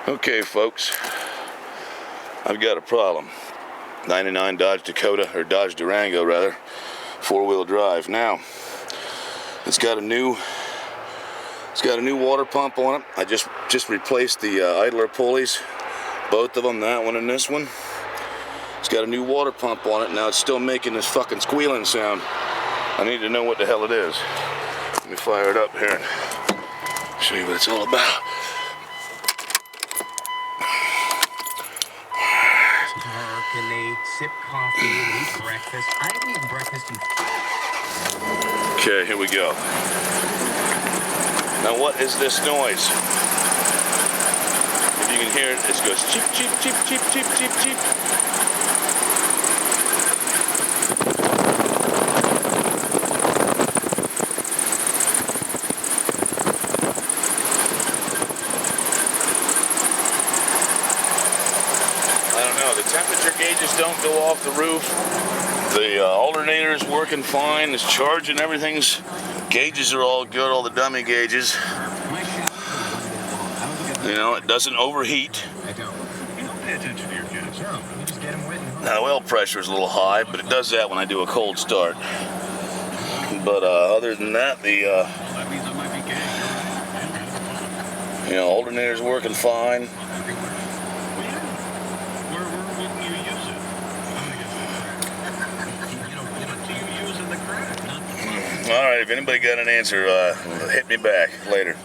Okay, folks, I've got a problem. 99 Dodge Dakota, or Dodge Durango rather, four-wheel drive. Now, it's got a new water pump on it. I just replaced the idler pulleys, both of them, that one and this one. It's got a new water pump on it. Now it's still making this fucking squealing sound. I need to know what the hell it is. Let me fire it up here and show you what it's all about. Can they sip coffee and eat breakfast? I've eaten breakfast and... Okay, here we go. Now what is this noise? If you can hear it, it goes cheep, cheep, cheep, cheep, cheep, cheep, cheep. The temperature gauges don't go off the roof. The alternator is working fine. It's charging. Everything's gauges are all good. All the dummy gauges. You know, it doesn't overheat. Now the oil pressure is a little high, but it does that when I do a cold start. But other than that, the alternator is working fine. All right, if anybody got an answer, hit me back later.